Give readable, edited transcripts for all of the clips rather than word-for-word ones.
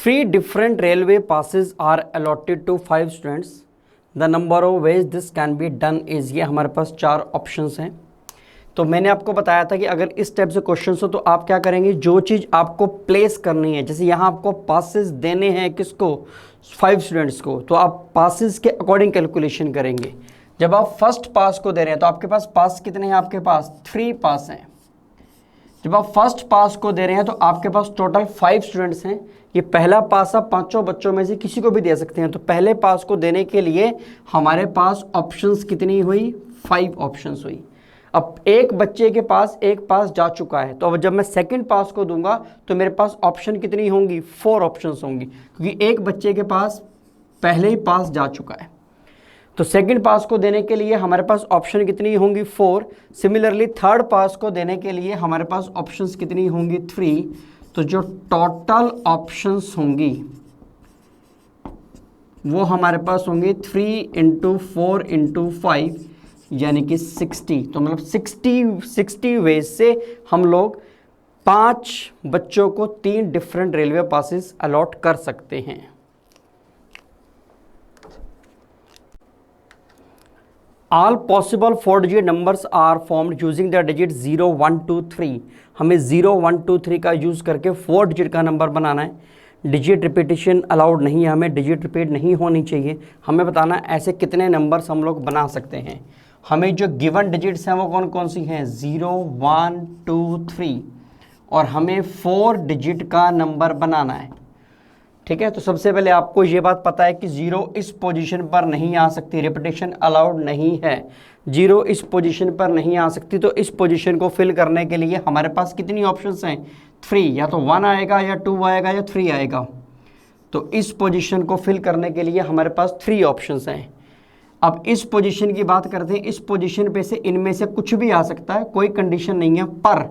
3 different railway passes are allotted to 5 students. The number of ways this can be done is, ये हमारे पास 4 options हैं। तो मैंने आपको बताया था कि अगर इस टाइप से क्वेश्चन हो तो आप क्या करेंगे, जो चीज़ आपको प्लेस करनी है, जैसे यहाँ आपको पासेस देने हैं किसको, 5 स्टूडेंट्स को, तो आप पासेस के अकॉर्डिंग कैलकुलेशन करेंगे। जब आप फर्स्ट पास को दे रहे हैं तो आपके पास पास कितने हैं, आपके पास 3 पास हैं। जब आप फर्स्ट पास को दे रहे हैं तो आपके पास टोटल 5 स्टूडेंट्स हैं। ये पहला पास आप 5 बच्चों में से किसी को भी दे सकते हैं। तो पहले पास को देने के लिए हमारे पास ऑप्शंस कितनी हुई, 5 ऑप्शंस हुई। अब एक बच्चे के पास एक पास जा चुका है, तो अब जब मैं सेकंड पास को दूंगा तो मेरे पास ऑप्शन कितनी होंगी, 4 ऑप्शंस होंगी, क्योंकि एक बच्चे के पास पहले ही पास जा चुका है। तो सेकंड पास को देने के लिए हमारे पास ऑप्शन कितनी होंगी, 4। सिमिलरली थर्ड पास को देने के लिए हमारे पास ऑप्शंस कितनी होंगी, 3। तो जो टोटल ऑप्शंस होंगी वो हमारे पास होंगे 3 × 4 × 5 यानी कि 60। तो मतलब 60 वेज से हम लोग 5 बच्चों को 3 डिफरेंट रेलवे पासेस अलॉट कर सकते हैं। All possible 4-digit numbers are formed using the digit 0, 1, 2, 3। हमें 0, 1, 2, 3 का यूज़ करके 4 डिजिट का नंबर बनाना है। डिजिट रिपीटिशन अलाउड नहीं है, हमें डिजिट रिपीट नहीं होनी चाहिए। हमें बताना है ऐसे कितने नंबर्स हम लोग बना सकते हैं। हमें जो गिवन डिजिट्स हैं वो कौन कौन सी हैं, 0, 1, 2, 3, और हमें 4 डिजिट का नंबर बनाना है। ठीक है, तो सबसे पहले आपको ये बात पता है कि 0 इस पोजीशन पर नहीं आ सकती, रिपीटिशन अलाउड नहीं है। 0 इस पोजीशन पर नहीं आ सकती, तो इस पोजीशन को फिल करने के लिए हमारे पास कितनी ऑप्शंस हैं, 3। या तो 1 आएगा या 2 आएगा या 3 आएगा। तो इस पोजीशन को फिल करने के लिए हमारे पास 3 ऑप्शंस हैं। अब इस पोजीशन की बात करते हैं। इस पोजीशन पे से इनमें से कुछ भी आ सकता है, कोई कंडीशन नहीं है, पर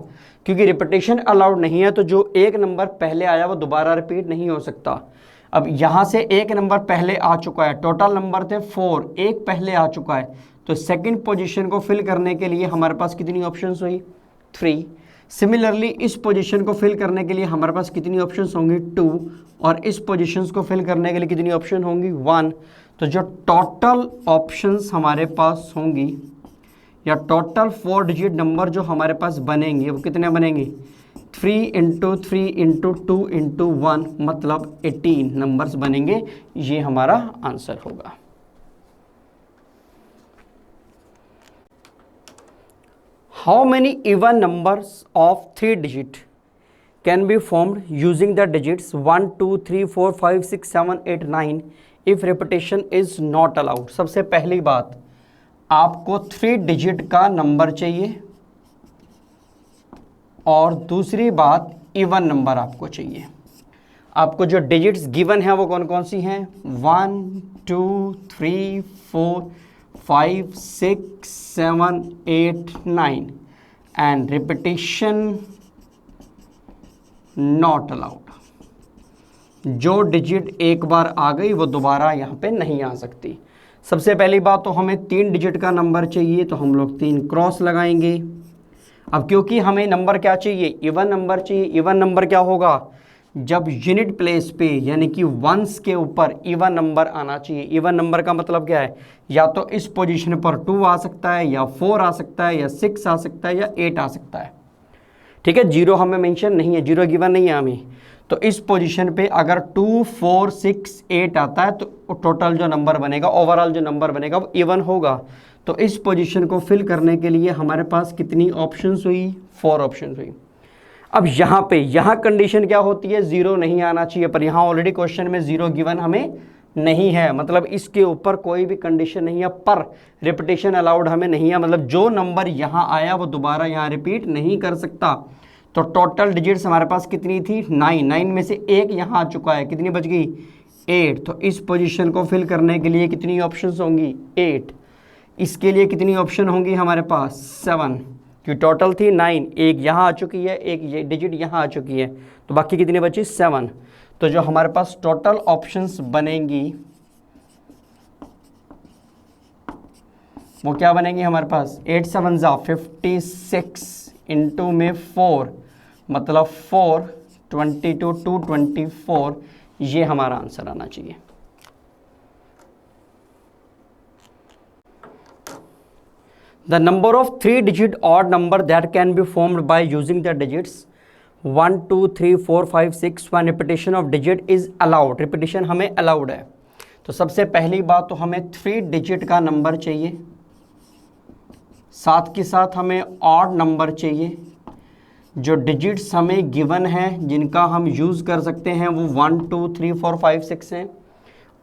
क्योंकि रिपीटिशन अलाउड नहीं है तो जो एक नंबर पहले आया वो दोबारा रिपीट नहीं हो सकता। अब यहाँ से एक नंबर पहले आ चुका है, टोटल नंबर थे 4, एक पहले आ चुका है, तो सेकंड पोजीशन को फिल करने के लिए हमारे पास कितनी ऑप्शंस हुई, 3। सिमिलरली इस पोजीशन को फिल करने के लिए हमारे पास कितनी ऑप्शंस होंगी, 2, और इस पोजीशंस को फिल करने के लिए कितनी ऑप्शन होंगी, 1। तो जो टोटल ऑप्शंस हमारे पास होंगी या टोटल 4 डिजिट नंबर जो हमारे पास बनेंगे वो कितने बनेंगे, 3 × 3 × 2 × 1, मतलब 18 नंबर्स बनेंगे। ये हमारा आंसर होगा। How many even numbers of 3 digit can be formed using the digits 1, 2, 3, 4, 5, 6, 7, 8, 9 if repetition is not allowed. सबसे पहली बात, आपको 3 डिजिट का नंबर चाहिए, और दूसरी बात इवन नंबर आपको चाहिए। आपको जो डिजिट्स गिवन है वो कौन कौन सी हैं, 1, 2, 3, 4, 5, 6, 7, 8, 9 एंड रिपीटिशन नॉट अलाउड। जो डिजिट एक बार आ गई वो दोबारा यहाँ पे नहीं आ सकती। सबसे पहली बात तो हमें 3 डिजिट का नंबर चाहिए, तो हम लोग 3 क्रॉस लगाएंगे। अब क्योंकि हमें नंबर क्या चाहिए, इवन नंबर चाहिए। इवन नंबर क्या होगा, जब यूनिट प्लेस पे यानी कि वंस के ऊपर इवन नंबर आना चाहिए। इवन नंबर का मतलब क्या है, या तो इस पोजीशन पर 2 आ सकता है, या 4 आ सकता है, या 6 आ सकता है, या 8 आ सकता है। ठीक है, 0 हमें मेंशन नहीं है, 0 गिवन नहीं है हमें। तो इस पोजीशन पे अगर 2, 4, 6, 8 आता है तो टोटल जो नंबर बनेगा, ओवरऑल जो नंबर बनेगा वो इवन होगा। तो इस पोजीशन को फिल करने के लिए हमारे पास कितनी ऑप्शंस हुई, 4 ऑप्शंस हुई। अब यहाँ कंडीशन क्या होती है, 0 नहीं आना चाहिए, पर यहाँ ऑलरेडी क्वेश्चन में 0 गिवन हमें नहीं है, मतलब इसके ऊपर कोई भी कंडीशन नहीं है, पर रिपीटिशन अलाउड हमें नहीं है, मतलब जो नंबर यहाँ आया वो दोबारा यहाँ रिपीट नहीं कर सकता। तो टोटल डिजिट्स हमारे पास कितनी थी, 9 में से एक यहाँ आ चुका है, कितनी बच गई, 8। तो इस पोजीशन को फिल करने के लिए कितनी ऑप्शंस होंगी, 8। इसके लिए कितनी ऑप्शन होंगी हमारे पास, 7, कि टोटल थी 9, एक यहाँ आ चुकी है, एक ये डिजिट यहाँ आ चुकी है, तो बाकी कितनी बची, 7। तो जो हमारे पास टोटल ऑप्शंस बनेंगी वो क्या बनेंगी हमारे पास, 8 7 56 इंटू में 4 मतलब 4, 22 2 24 ये हमारा आंसर आना चाहिए। The number of 3-digit odd number that can be formed by using the digits 1 2 3 4 5 6 when repetition of digit is allowed। repetition हमें allowed है, तो सबसे पहली बात तो हमें 3 डिजिट का नंबर चाहिए, साथ के साथ हमें ऑड नंबर चाहिए। जो डिजिट्स हमें गिवन है जिनका हम यूज़ कर सकते हैं वो 1 2 3 4 5 6 हैं,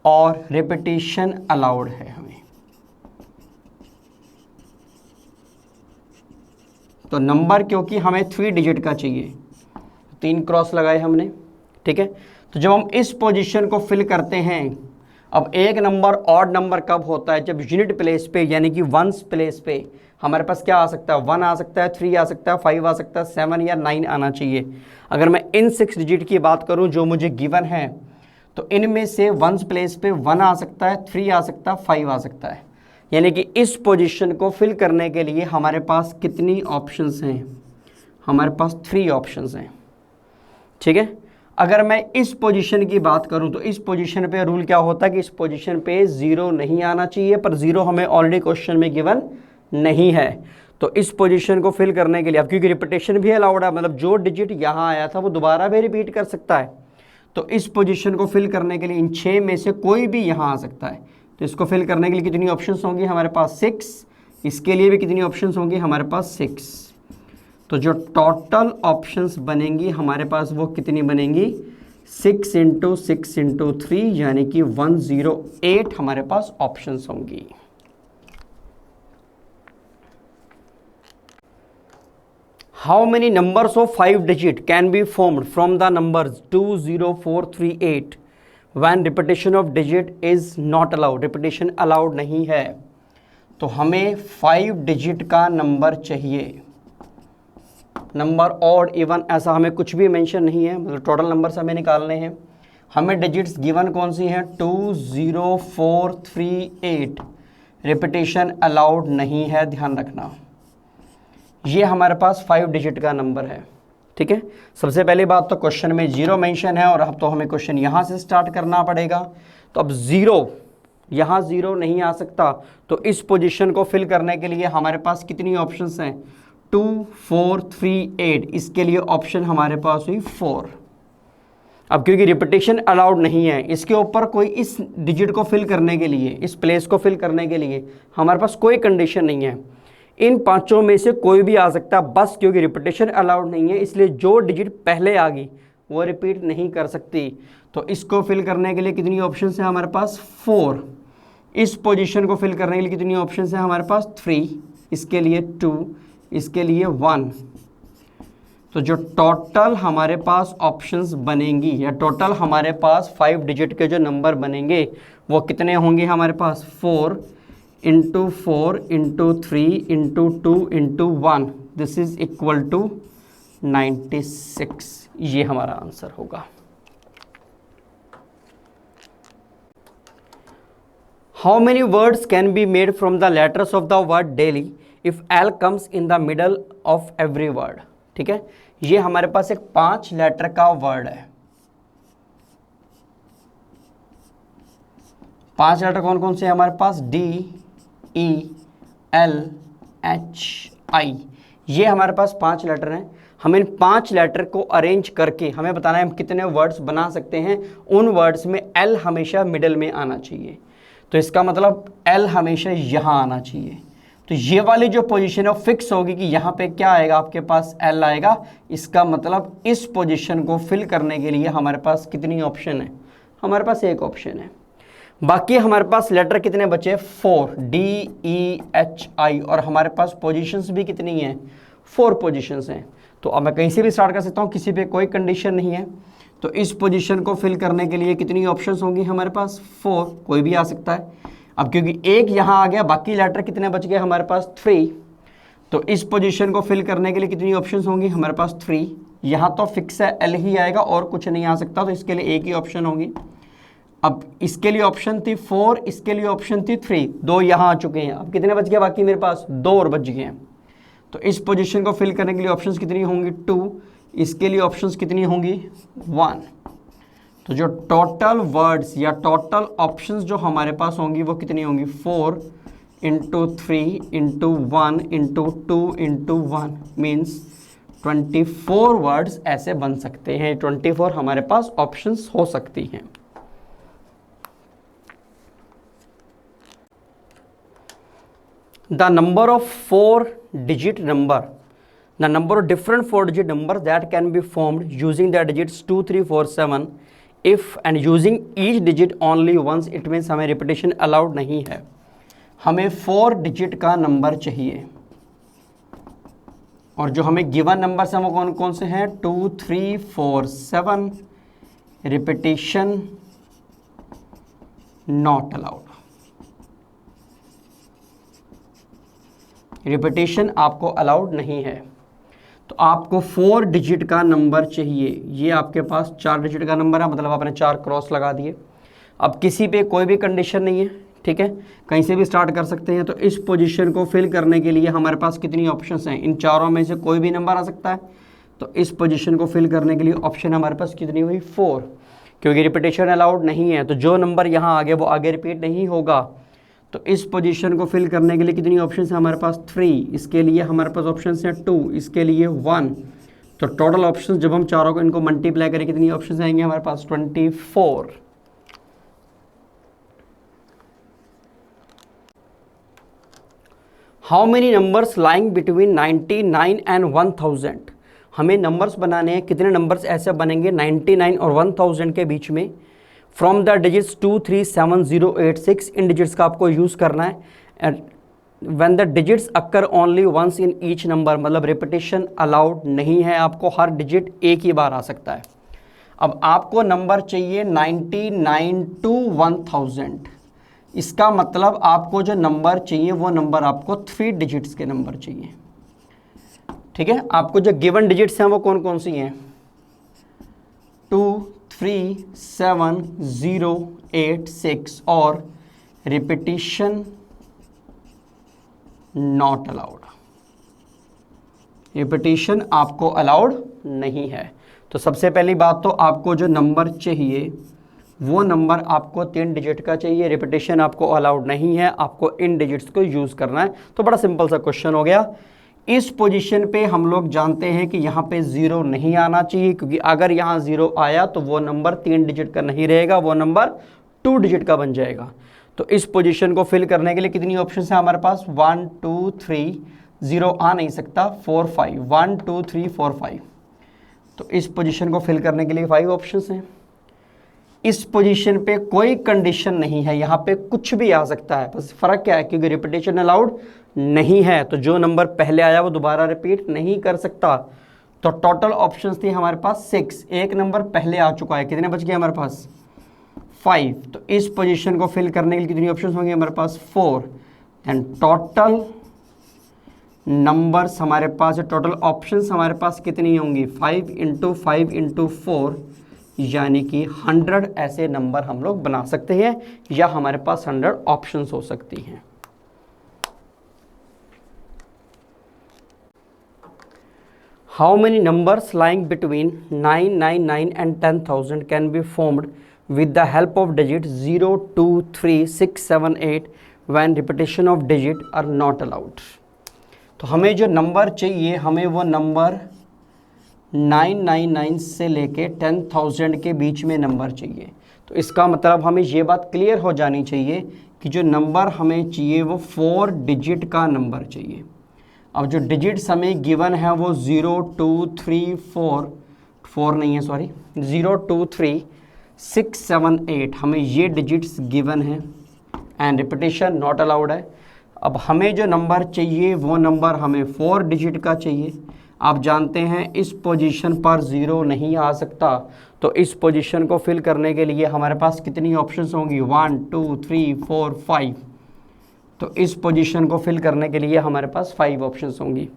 और रिपीटिशन अलाउड है हमें। तो नंबर क्योंकि हमें 3 डिजिट का चाहिए, 3 क्रॉस लगाए हमने, ठीक है। तो जब हम इस पोजीशन को फिल करते हैं, अब एक नंबर ऑड नंबर कब होता है, जब यूनिट प्लेस पे यानी कि वंस प्लेस पे हमारे पास क्या आ सकता है, 1 आ सकता है, 3 आ सकता है, 5 आ सकता है, 7 या 9 आना चाहिए। अगर मैं इन 6 डिजिट की बात करूं जो मुझे गिवन है, तो इनमें से वंस प्लेस पे 1 आ सकता है, 3 आ सकता है, 5 आ सकता है। यानी कि इस पोजीशन को फिल करने के लिए हमारे पास कितनी ऑप्शंस हैं, हमारे पास 3 ऑप्शंस हैं, ठीक है। अगर मैं इस पोजीशन की बात करूं तो इस पोजीशन पे रूल क्या होता है कि इस पोजीशन पे 0 नहीं आना चाहिए, पर 0 हमें ऑलरेडी क्वेश्चन में गिवन नहीं है। तो इस पोजीशन को फिल करने के लिए, अब क्योंकि रिपीटेशन भी अलाउड है, मतलब जो डिजिट यहाँ आया था वो दोबारा भी रिपीट कर सकता है, तो इस पोजीशन को फिल करने के लिए इन 6 में से कोई भी यहाँ आ सकता है। तो इसको फिल करने के लिए कितनी ऑप्शंस होंगी हमारे पास, 6। इसके लिए भी कितनी ऑप्शंस होंगी हमारे पास, 6। तो जो टोटल ऑप्शंस बनेंगी हमारे पास वो कितनी बनेंगी, 6 × 6 × 3 यानी कि 108 हमारे पास ऑप्शंस होंगी। How many numbers of 5 digit can be formed from the numbers 2 0 4 3 8 when repetition of digit is not allowed. Repetition allowed नहीं है, तो हमें 5 डिजिट का नंबर चाहिए। नंबर ऑड इवन ऐसा हमें कुछ भी मेंशन नहीं है, मतलब टोटल नंबर्स हमें निकालने हैं। हमें डिजिट्स गिवन कौन सी हैं, 2 0 4 3 8। रिपीटेशन अलाउड नहीं है, ध्यान रखना। ये हमारे पास 5 डिजिट का नंबर है, ठीक है। सबसे पहली बात तो क्वेश्चन में 0 मेंशन है, और अब तो हमें क्वेश्चन यहाँ से स्टार्ट करना पड़ेगा। तो अब 0 यहाँ 0 नहीं आ सकता, तो इस पोजीशन को फिल करने के लिए हमारे पास कितनी ऑप्शंस हैं, 2 4 3 8। इसके लिए ऑप्शन हमारे पास हुई 4। अब क्योंकि रिपीटेशन अलाउड नहीं है, इसके ऊपर कोई इस डिजिट को फिल करने के लिए, इस प्लेस को फिल करने के लिए हमारे पास कोई कंडीशन नहीं है। इन 5 में से कोई भी आ सकता है, बस क्योंकि रिपीटेशन अलाउड नहीं है इसलिए जो डिजिट पहले आ गई वो रिपीट नहीं कर सकती। तो इसको फिल करने के लिए कितनी ऑप्शन है हमारे पास, 4। इस पोजीशन को फिल करने के लिए कितनी ऑप्शन है हमारे पास, 3। इसके लिए 2, इसके लिए 1। तो जो टोटल हमारे पास ऑप्शंस बनेंगी, या टोटल हमारे पास 5 डिजिट के जो नंबर बनेंगे वो कितने होंगे हमारे पास, 4 × 4 × 3 × 2 × 1। This is equal to 96। ये हमारा आंसर होगा। How many words can be made from the letters of the word daily if L comes in the middle of every word, ठीक है। ये हमारे पास एक 5 लेटर का वर्ड है। 5 लेटर कौन कौन से हैं हमारे पास, D E L H I। ये हमारे पास 5 लेटर हैं। हम इन 5 लेटर को अरेंज करके हमें बताना है हम कितने वर्ड्स बना सकते हैं। उन वर्ड्स में L हमेशा मिडल में आना चाहिए, तो इसका मतलब L हमेशा यहाँ आना चाहिए। तो ये वाली जो पोजीशन है वो फिक्स होगी कि यहाँ पे क्या आएगा, आपके पास L आएगा। इसका मतलब इस पोजीशन को फिल करने के लिए हमारे पास कितनी ऑप्शन है, हमारे पास एक ऑप्शन है। बाकी हमारे पास लेटर कितने बचे, 4, D E H I, और हमारे पास पोजीशंस भी कितनी हैं, 4 पोजीशंस हैं। तो अब मैं कहीं से भी स्टार्ट कर सकता हूँ, किसी पे कोई कंडीशन नहीं है। तो इस पोजीशन को फिल करने के लिए कितनी ऑप्शंस होंगी हमारे पास, 4, कोई भी आ सकता है। अब क्योंकि एक यहाँ आ गया, बाकी लेटर कितने बच गए हमारे पास, 3। तो इस पोजीशन को फिल करने के लिए कितनी ऑप्शंस होंगी हमारे पास, 3। यहाँ तो फिक्स है, L ही आएगा और कुछ नहीं आ सकता, तो इसके लिए एक ही ऑप्शन होगी। अब इसके लिए ऑप्शन थी 4, इसके लिए ऑप्शन थी 3, 2 यहाँ आ चुके हैं। अब कितने बच गए बाकी मेरे पास, 2 और बच गए हैं। तो इस पोजीशन को फिल करने के लिए ऑप्शंस कितनी होंगी, 2। इसके लिए ऑप्शंस कितनी होंगी, 1। तो जो टोटल वर्ड्स या टोटल ऑप्शंस जो हमारे पास होंगी वो कितनी होंगी, 4 into 3 into 1 into 2 into 1 means 24 words ऐसे बन सकते हैं। 24 हमारे पास ऑप्शंस हो सकती हैं। The number of 4 digit number, the number of different 4-digit numbers that can be formed using the digits 2, 3, 4, 7 if and using each digit only once, it means हमें repetition allowed नहीं है। हमें 4 डिजिट का number चाहिए और जो हमें given numbers हैं वो कौन कौन से हैं, 2, 3, 4, 7, रिपीटेशन नॉट अलाउड। रिपीटेशन आपको अलाउड नहीं है। तो आपको 4 डिजिट का नंबर चाहिए। ये आपके पास 4 डिजिट का नंबर है, मतलब आपने 4 क्रॉस लगा दिए। अब किसी पे कोई भी कंडीशन नहीं है, ठीक है, कहीं से भी स्टार्ट कर सकते हैं। तो इस पोजीशन को फिल करने के लिए हमारे पास कितनी ऑप्शंस हैं, इन चारों में से कोई भी नंबर आ सकता है। तो इस पोजीशन को फिल करने के लिए ऑप्शन हमारे पास कितनी हुई, 4, क्योंकि रिपीटेशन अलाउड नहीं है। तो जो नंबर यहाँ आगे वो आगे रिपीट नहीं होगा। तो इस पोजीशन को फिल करने के लिए कितनी ऑप्शन है हमारे पास, 3, इसके लिए हमारे पास ऑप्शन है 2, इसके लिए 1। तो टोटल ऑप्शन जब हम चारों को इनको मल्टीप्लाई करें कितनी ऑप्शन आएंगे हमारे पास, 24। How many numbers lying between 99 and 1000, हमें नंबर्स बनाने हैं, कितने नंबर्स ऐसे बनेंगे 99 और 1000 के बीच में, फ्रॉम द डिजिट्स 2, 3, 7, 0, 8, 6, इन डिजिट्स का आपको यूज़ करना है। When the digits occur only once in each number, मतलब रिपीटेशन अलाउड नहीं है, आपको हर डिजिट एक ही बार आ सकता है। अब आपको नंबर चाहिए 99 टू 1000, इसका मतलब आपको जो नंबर चाहिए वो नंबर आपको 3 डिजिट्स के नंबर चाहिए, ठीक है। आपको जो गिवन डिजिट्स हैं वो कौन कौन सी हैं, 2, 3, 7, 0, 8, 6 और रिपीटिशन नॉट अलाउड। रिपीटिशन आपको अलाउड नहीं है। तो सबसे पहली बात तो आपको जो नंबर चाहिए वो नंबर आपको 3 डिजिट का चाहिए, रिपीटिशन आपको अलाउड नहीं है, आपको इन डिजिट्स को यूज़ करना है। तो बड़ा सिंपल सा क्वेश्चन हो गया। इस पोजीशन पे हम लोग जानते हैं कि यहाँ पे 0 नहीं आना चाहिए, क्योंकि अगर यहाँ 0 आया तो वो नंबर 3 डिजिट का नहीं रहेगा, वो नंबर 2 डिजिट का बन जाएगा। तो इस पोजीशन को फिल करने के लिए कितनी ऑप्शन है हमारे पास, 1, 2, 3, 0 आ नहीं सकता, 4, 5, 1, 2, 3, 4, 5। तो इस पोजीशन को फिल करने के लिए 5 ऑप्शन हैं। इस पोजीशन पे कोई कंडीशन नहीं है, यहाँ पे कुछ भी आ सकता है, बस फ़र्क क्या है, क्योंकि रिपीटेशन अलाउड नहीं है। तो जो नंबर पहले आया वो दोबारा रिपीट नहीं कर सकता। तो टोटल ऑप्शंस थी हमारे पास 6, एक नंबर पहले आ चुका है, कितने बच गए हमारे पास, 5। तो इस पोजीशन को फिल करने के लिए कितनी ऑप्शंस होंगे हमारे पास, 4। एंड टोटल नंबर्स हमारे पास, टोटल ऑप्शंस हमारे पास कितनी होंगी, 5 इंटू 5 इंटू 4, यानी कि 100 ऐसे नंबर हम लोग बना सकते हैं, या हमारे पास 100 ऑप्शंस हो सकती हैं। How many numbers lying between 999 and 10,000 can be formed with the help of digit 0, 2, 3, 6, 7, 8 when repetition of digit are not allowed. तो हमें जो नंबर चाहिए, हमें वो नंबर 999 से लेके 10,000 के बीच में नंबर चाहिए। तो इसका मतलब हमें ये बात क्लियर हो जानी चाहिए कि जो नंबर हमें चाहिए वो 4 डिजिट का नंबर चाहिए। अब जो डिजिट्स हमें गिवन है वो 0, 2, 3, 4 नहीं है, सॉरी, 0, 2, 3, 6, 7, 8 हमें ये डिजिट्स गिवन है एंड रिपीटेशन नॉट अलाउड है। अब हमें जो नंबर चाहिए वो नंबर हमें 4 डिजिट का चाहिए। आप जानते हैं इस पोजीशन पर 0 नहीं आ सकता, तो इस पोजीशन को फिल करने के लिए हमारे पास कितनी ऑप्शंस होंगी, 1, 2, 3, 4, 5। तो इस पोजीशन को फिल करने के लिए हमारे पास 5 ऑप्शंस होंगी।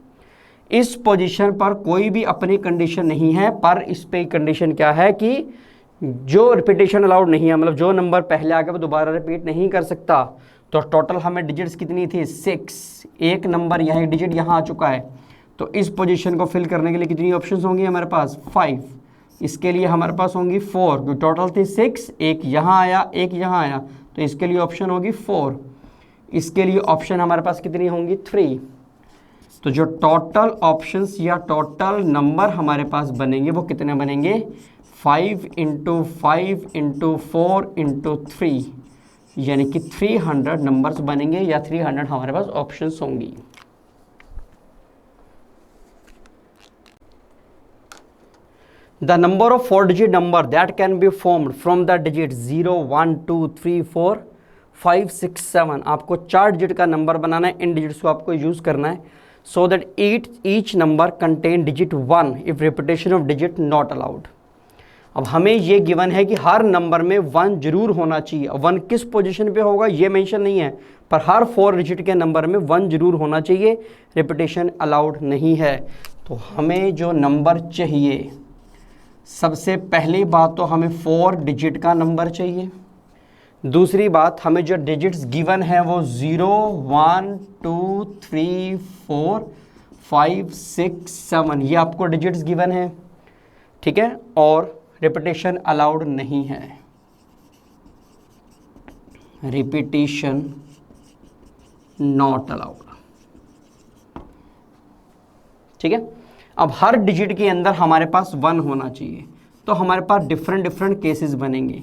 इस पोजीशन पर कोई भी अपनी कंडीशन नहीं है, पर इस पे कंडीशन क्या है कि जो रिपीटेशन अलाउड नहीं है, मतलब जो नंबर पहले आ गया वो दोबारा रिपीट नहीं कर सकता। तो टोटल हमें डिजिट्स कितनी थी, 6, एक नंबर यहाँ, एक डिजिट यहाँ आ चुका है। तो इस पोजीशन को फिल करने के लिए कितनी ऑप्शंस होंगी हमारे पास, 5। इसके लिए हमारे पास होंगी 4, टोटल थी 6, एक यहाँ आया एक यहाँ आया, तो इसके लिए ऑप्शन होगी 4। इसके लिए ऑप्शन हमारे पास कितनी होंगी 3। तो जो टोटल ऑप्शंस या टोटल नंबर हमारे पास बनेंगे वो कितने बनेंगे, 5 × 5 × 4 × 3, यानी कि 300 नंबर्स बनेंगे या 300 हमारे पास ऑप्शंस होंगी। The number of 4-digit number that can be formed from the digit 0, 1, 2, 3, 4, 5, 6, 7, आपको 4 डिजिट का नंबर बनाना है, इन डिजिट्स को आपको यूज करना है, so that each number contain digit 1 if repetition of digit not allowed। अब हमें ये गिवन है कि हर नंबर में 1 जरूर होना चाहिए। 1 किस पोजीशन पे होगा ये मेंशन नहीं है, पर हर 4 डिजिट के नंबर में 1 जरूर होना चाहिए, रिपीटेशन अलाउड नहीं है। तो हमें जो नंबर चाहिए, सबसे पहली बात तो हमें 4 डिजिट का नंबर चाहिए। दूसरी बात, हमें जो डिजिट्स गिवन है वो 0, 1, 2, 3, 4, 5, 6, 7, ये आपको डिजिट्स गिवन है, ठीक है, और रिपीटेशन अलाउड नहीं है, रिपीटेशन नॉट अलाउड, ठीक है। अब हर डिजिट के अंदर हमारे पास 1 होना चाहिए, तो हमारे पास डिफरेंट केसेस बनेंगे।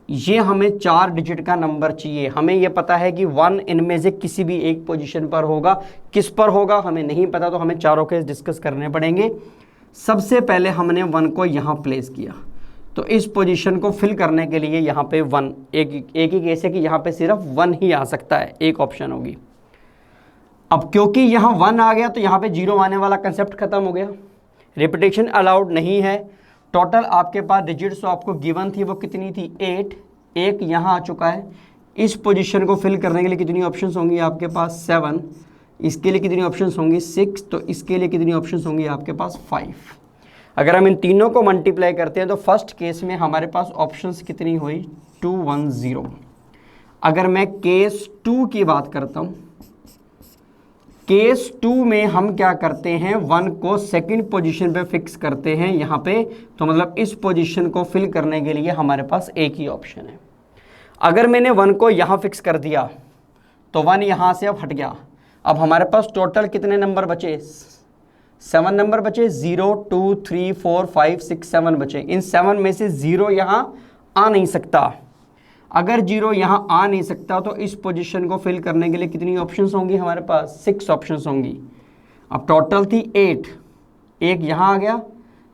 ये हमें 4 डिजिट का नंबर चाहिए, हमें ये पता है कि 1 इनमें से किसी भी एक पोजीशन पर होगा, किस पर होगा हमें नहीं पता, तो हमें चारों केस डिस्कस करने पड़ेंगे। सबसे पहले हमने 1 को यहाँ प्लेस किया, तो इस पोजीशन को फिल करने के लिए यहाँ पे 1, एक ही केस है कि यहाँ पे सिर्फ 1 ही आ सकता है, एक ऑप्शन होगी। अब क्योंकि यहाँ 1 आ गया तो यहाँ पे 0 आने वाला कंसेप्ट खत्म हो गया, रिपीटेशन अलाउड नहीं है। टोटल आपके पास डिजिट्स आपको गिवन थी वो कितनी थी 8, एक यहाँ आ चुका है। इस पोजीशन को फिल करने के लिए कितनी ऑप्शंस होंगी आपके पास 7, इसके लिए कितनी ऑप्शंस होंगी 6, तो इसके लिए कितनी ऑप्शंस होंगी आपके पास 5। अगर हम इन तीनों को मल्टीप्लाई करते हैं तो फर्स्ट केस में हमारे पास ऑप्शंस कितनी हुई 2, 1, 0। अगर मैं केस 2 की बात करता हूँ, केस 2 में हम क्या करते हैं, 1 को सेकंड पोजीशन पे फिक्स करते हैं यहाँ पे, तो मतलब इस पोजीशन को फिल करने के लिए हमारे पास एक ही ऑप्शन है। अगर मैंने 1 को यहाँ फिक्स कर दिया तो 1 यहाँ से अब हट गया, अब हमारे पास टोटल कितने नंबर बचे, 7 नंबर बचे, 0, 2, 3, 4, 5, 6, 7 बचे। इन 7 में से 0 यहाँ आ नहीं सकता। अगर 0 यहाँ आ नहीं सकता तो इस पोजीशन को फिल करने के लिए कितनी ऑप्शंस होंगी हमारे पास, 6 ऑप्शंस होंगी। अब टोटल थी 8, एक यहाँ आ गया,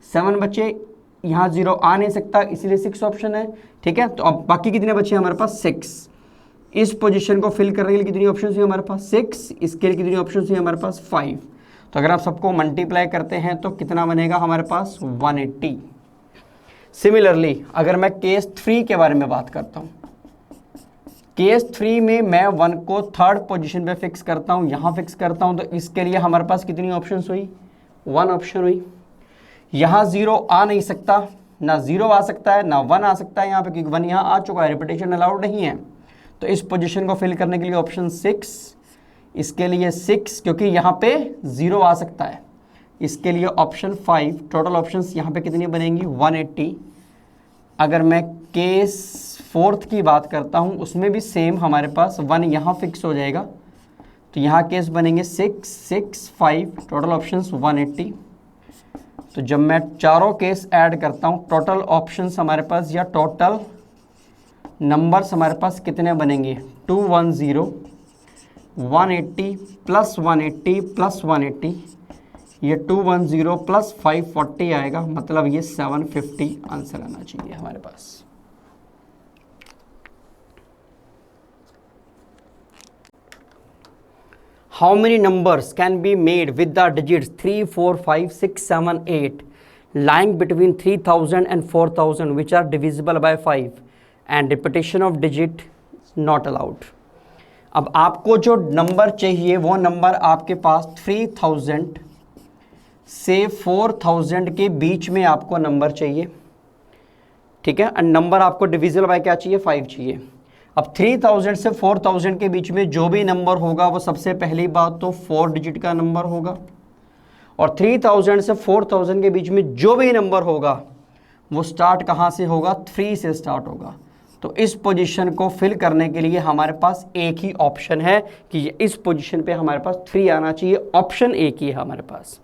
7 बचे, यहाँ 0 आ नहीं सकता इसलिए 6 ऑप्शन है, ठीक है। तो अब बाकी कितने बचे हमारे पास 6। इस पोजीशन को फिल करने के लिए कितनी ऑप्शंस हुई हमारे पास 6, इसके लिए कितनी ऑप्शंस हुई हमारे पास 5। तो अगर आप सबको मल्टीप्लाई करते हैं तो कितना बनेगा हमारे पास 180। सिमिलरली अगर मैं केस 3 के बारे में बात करता हूँ, केस 3 में मैं 1 को थर्ड पोजीशन पे फिक्स करता हूँ, यहाँ फिक्स करता हूँ, तो इसके लिए हमारे पास कितनी ऑप्शंस हुई 1 ऑप्शन हुई। यहाँ 0 आ नहीं सकता, ना 0 आ सकता है ना 1 आ सकता है यहाँ पे, क्योंकि 1 यहाँ आ चुका है, रिपीटेशन अलाउड नहीं है। तो इस पोजीशन को फिल करने के लिए ऑप्शन 6, इसके लिए 6 क्योंकि यहाँ पे 0 आ सकता है, इसके लिए ऑप्शन 5। टोटल ऑप्शंस यहाँ पे कितनी बनेंगी 180। अगर मैं केस 4 की बात करता हूँ, उसमें भी सेम हमारे पास 1 यहाँ फिक्स हो जाएगा, तो यहाँ केस बनेंगे 6, 6, 5, टोटल ऑप्शंस 180। तो जब मैं चारों केस ऐड करता हूँ, टोटल ऑप्शंस हमारे पास या टोटल नंबर्स हमारे पास कितने बनेंगे 210, 180 प्लस 180 प्लस 180, ये 210 प्लस 540 आएगा, मतलब ये 750 आंसर आना चाहिए हमारे पास। How many numbers can be made with the digits 3, 4, 5, 6, 7, 8 lying between 3000 and 4000 which are divisible by 5 and repetition of digit not allowed। अब आपको जो नंबर चाहिए वो नंबर आपके पास 3000 से 4000 के बीच में आपको नंबर चाहिए, ठीक है। एंड नंबर आपको डिविजिबल बाय क्या चाहिए 5 चाहिए। अब 3000 से 4000 के बीच में जो भी नंबर होगा वो सबसे पहली बात तो 4 डिजिट का नंबर होगा, और 3000 से 4000 के बीच में जो भी नंबर होगा वो स्टार्ट कहाँ से होगा, 3 से स्टार्ट होगा। तो इस पोजीशन को फिल करने के लिए हमारे पास एक ही ऑप्शन है कि इस पोजीशन पे हमारे पास 3 आना चाहिए, ऑप्शन एक ही है हमारे पास।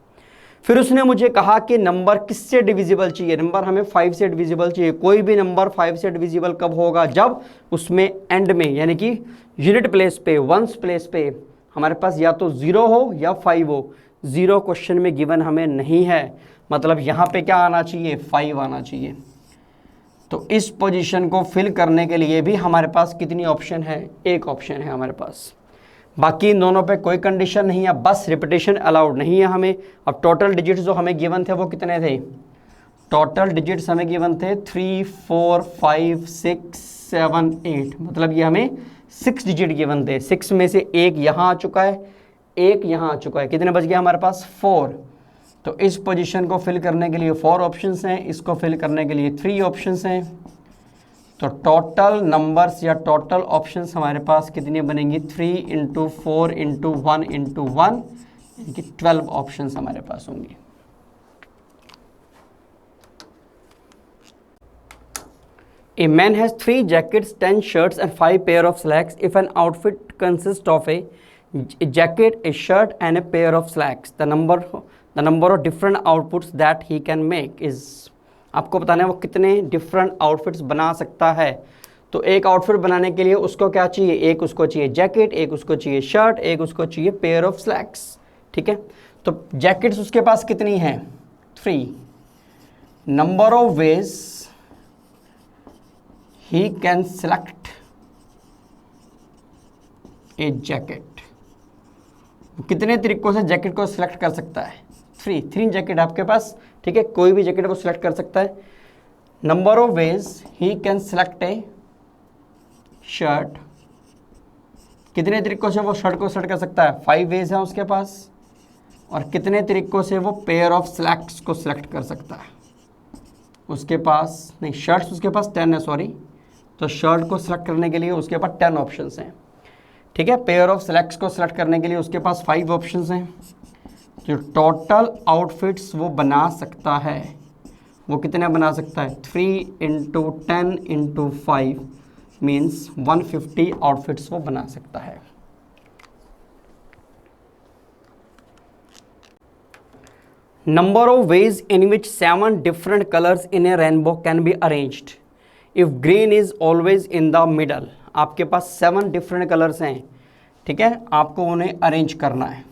फिर उसने मुझे कहा कि नंबर किससे डिविजिबल चाहिए, नंबर हमें 5 से डिविजिबल चाहिए। कोई भी नंबर 5 से डिविजिबल कब होगा, जब उसमें एंड में यानी कि यूनिट प्लेस पे, वंस प्लेस पे हमारे पास या तो 0 हो या 5 हो। 0 क्वेश्चन में गिवन हमें नहीं है, मतलब यहाँ पे क्या आना चाहिए, 5 आना चाहिए। तो इस पोजीशन को फिल करने के लिए भी हमारे पास कितनी ऑप्शन है, एक ऑप्शन है हमारे पास। बाकी इन दोनों पे कोई कंडीशन नहीं है, बस रिपीटेशन अलाउड नहीं है हमें। अब टोटल डिजिट्स जो हमें गिवन थे वो कितने थे, टोटल डिजिट्स हमें गिवन थे 3 4 5 6 7 8, मतलब ये हमें 6 डिजिट गिवन थे। 6 में से एक यहाँ आ चुका है, एक यहाँ आ चुका है, कितने बच गया हमारे पास, 4। तो इस पोजीशन को फिल करने के लिए 4 ऑप्शंस हैं, इसको फिल करने के लिए 3 ऑप्शंस हैं। तो टोटल नंबर्स या टोटल ऑप्शंस हमारे पास कितनी बनेंगी, 3 × 4 × 1 × 1, यानी कि 12 ऑप्शंस हमारे पास होंगे। A man has 3 jackets, 10 shirts and 5 pair of slacks. If an outfit consists of a jacket, a shirt and a pair of slacks, the number of different outputs that he can make is, आपको बताना है वो कितने different outfits बना सकता है। तो एक आउटफिट बनाने के लिए उसको क्या चाहिए, एक उसको चाहिए जैकेट, एक उसको चाहिए शर्ट, एक उसको चाहिए पेयर ऑफ स्लैक्स। ठीक है, तो जैकेट्स उसके पास कितनी हैं, 3। Number of ways he can select A jacket, कितने तरीकों से जैकेट को सिलेक्ट कर सकता है, 3 जैकेट आपके पास। ठीक है, कोई भी जैकेट वो सिलेक्ट कर सकता है। Number of ways he can select A shirt, कितने तरीकों से वो शर्ट को सिलेक्ट कर सकता है, 5 वेज है उसके पास। और कितने तरीकों से वो पेयर ऑफ स्लैक्स को सिलेक्ट कर सकता है, उसके पास नहीं, शर्ट्स उसके पास 10 है, सॉरी। तो शर्ट को सिलेक्ट करने के लिए उसके पास 10 ऑप्शंस हैं। ठीक है, पेयर ऑफ स्लैक्स को सिलेक्ट करने के लिए उसके पास 5 ऑप्शंस हैं। जो टोटल आउटफिट्स वो बना सकता है वो कितने बना सकता है, 3 × 10 × 5 मीन्स 150 आउटफिट्स वो बना सकता है। Number of ways in which 7 different colours in A rainbow can be arranged if green is always in the middle. आपके पास 7 डिफरेंट कलर्स हैं, ठीक है, आपको उन्हें अरेंज करना है।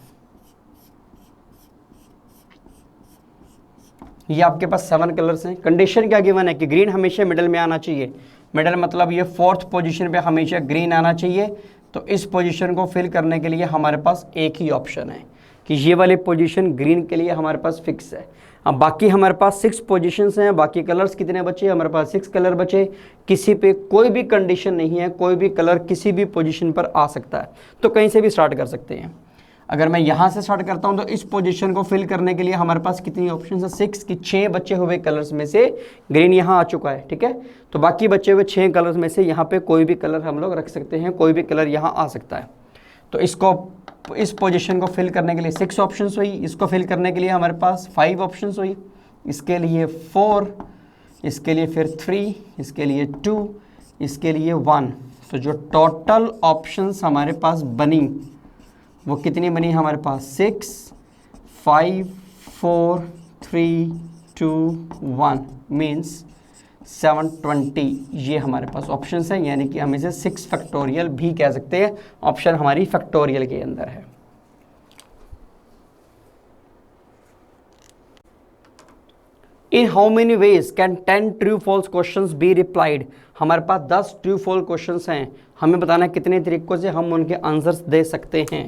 ये आपके पास 7 कलर्स हैं। कंडीशन क्या गिवन है कि ग्रीन हमेशा मिडल में आना चाहिए। मिडल मतलब ये 4th पोजीशन पे हमेशा ग्रीन आना चाहिए। तो इस पोजीशन को फिल करने के लिए हमारे पास एक ही ऑप्शन है कि ये वाली पोजीशन ग्रीन के लिए हमारे पास फिक्स है। अब बाकी हमारे पास 6 पोजीशंस हैं, बाकी कलर्स कितने बचे, हमारे पास 6 कलर बचे। किसी पे कोई भी कंडीशन नहीं है, कोई भी कलर किसी भी पोजीशन पर आ सकता है, तो कहीं से भी स्टार्ट कर सकते हैं। अगर मैं यहाँ से स्टार्ट करता हूँ तो इस पोजीशन को फिल करने के लिए हमारे पास कितनी ऑप्शन है, 6 की 6 बचे हुए कलर्स में से ग्रीन यहाँ आ चुका है। ठीक है, तो बाकी बचे हुए 6 कलर्स में से यहाँ पे कोई भी कलर हम लोग रख सकते हैं, कोई भी कलर यहाँ आ सकता है। तो इसको, इस पोजीशन को फिल करने के लिए 6 ऑप्शंस हुई, इसको फिल करने के लिए हमारे पास 5 ऑप्शंस हुई, इसके लिए 4, इसके लिए फिर 3, इसके लिए 2, इसके लिए 1। तो जो टोटल ऑप्शंस हमारे पास बनी वो कितनी बनी हमारे पास, 6 5 4 3 2 1 मीन्स 720। ये हमारे पास ऑप्शंस हैं, यानी कि हम इसे 6 फैक्टोरियल भी कह सकते हैं। ऑप्शन हमारी फैक्टोरियल के अंदर है। In how many ways can 10 true false questions be replied. हमारे पास 10 ट्रू फॉल्स क्वेश्चंस हैं, हमें बताना है कितने तरीकों से हम उनके आंसर्स दे सकते हैं।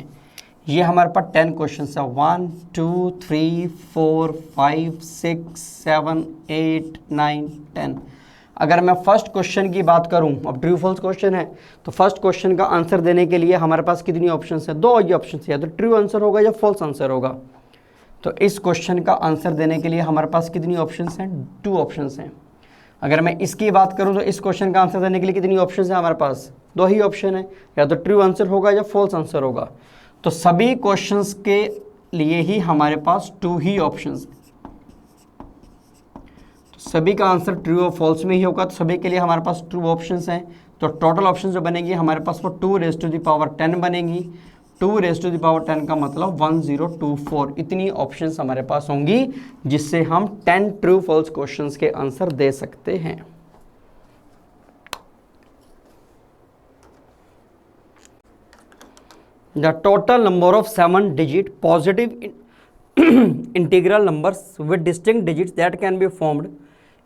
ये हमारे पास 10 क्वेश्चंस है, 1 2 3 4 5 6 7 8 9 10। अगर मैं फर्स्ट क्वेश्चन की बात करूं, अब ट्रू फॉल्स क्वेश्चन है, तो फर्स्ट क्वेश्चन का आंसर देने के लिए हमारे पास कितनी ऑप्शंस है, 2 ही ऑप्शंस है, या तो ट्रू आंसर होगा या फॉल्स आंसर होगा। तो इस क्वेश्चन का आंसर देने के लिए हमारे पास कितनी ऑप्शंस हैं, 2 ऑप्शंस हैं। अगर मैं इसकी बात करूं तो इस क्वेश्चन का आंसर देने के लिए कितनी ऑप्शंस हैं हमारे पास, 2 ही ऑप्शन है, या तो ट्रू आंसर होगा या फॉल्स आंसर होगा। तो सभी क्वेश्चंस के लिए ही हमारे पास 2 ही ऑप्शंस हैं। तो सभी का आंसर ट्रू और फॉल्स में ही होगा, तो सभी के लिए हमारे पास ट्रू ऑप्शंस हैं। तो टोटल ऑप्शन जो बनेगी हमारे पास वो 2⁻10 बनेगी। 2⁻10 का मतलब 1024, इतनी ऑप्शंस हमारे पास होंगी जिससे हम 10 ट्रू फॉल्स क्वेश्चंस के आंसर दे सकते हैं। The total number of 7-digit positive integral numbers with distinct digits that can be formed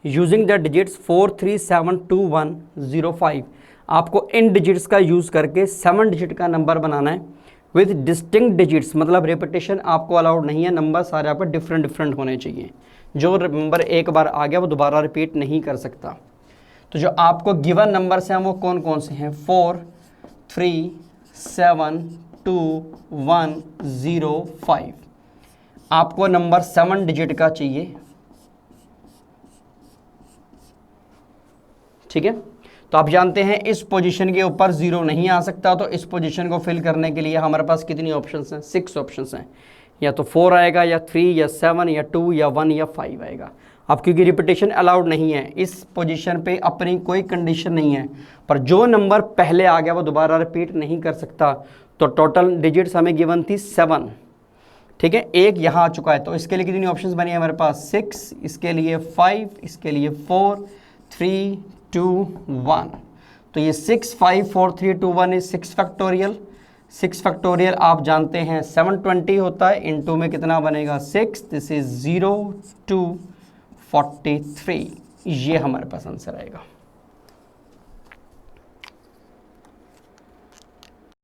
using the digits 4, 3, 7, 2, 1, 0, 5। आपको इन डिजिट्स का यूज़ करके 7 डिजिट का नंबर बनाना है विथ डिस्टिंक्ट डिजिट्स, मतलब रेपिटेशन आपको अलाउड नहीं है, नंबर सारे आपके डिफरेंट होने चाहिए। जो नंबर एक बार आ गया वो दोबारा रिपीट नहीं कर सकता। तो जो आपको गिवन नंबर्स हैं वो कौन कौन से हैं? 4, 3, 7, 2, 1, 0, 5। आपको नंबर 7 डिजिट का चाहिए, ठीक है। तो आप जानते हैं इस पोजीशन के ऊपर 0 नहीं आ सकता, तो इस पोजीशन को फिल करने के लिए हमारे पास कितनी ऑप्शंस हैं? 6 ऑप्शंस हैं। या तो 4 आएगा, या 3, या 7, या 2, या 1, या 5 आएगा। अब क्योंकि रिपीटेशन अलाउड नहीं है इस पोजीशन पे, अपनी कोई कंडीशन नहीं है, पर जो नंबर पहले आ गया वो दोबारा रिपीट नहीं कर सकता। तो टोटल डिजिट्स हमें गिवन थी 7, ठीक है। एक यहाँ आ चुका है, तो इसके लिए कितनी ऑप्शंस बनी है हमारे पास? 6, इसके लिए 5, इसके लिए 4, 3, 2, 1। तो ये 6, 5, 4, 3, 2, 1 इज 6 फैक्टोरियल। 6 फैक्टोरियल आप जानते हैं 720 होता है, इनटू में कितना बनेगा? 6। This is 0 2 43। ये हमारे पास आंसर आएगा।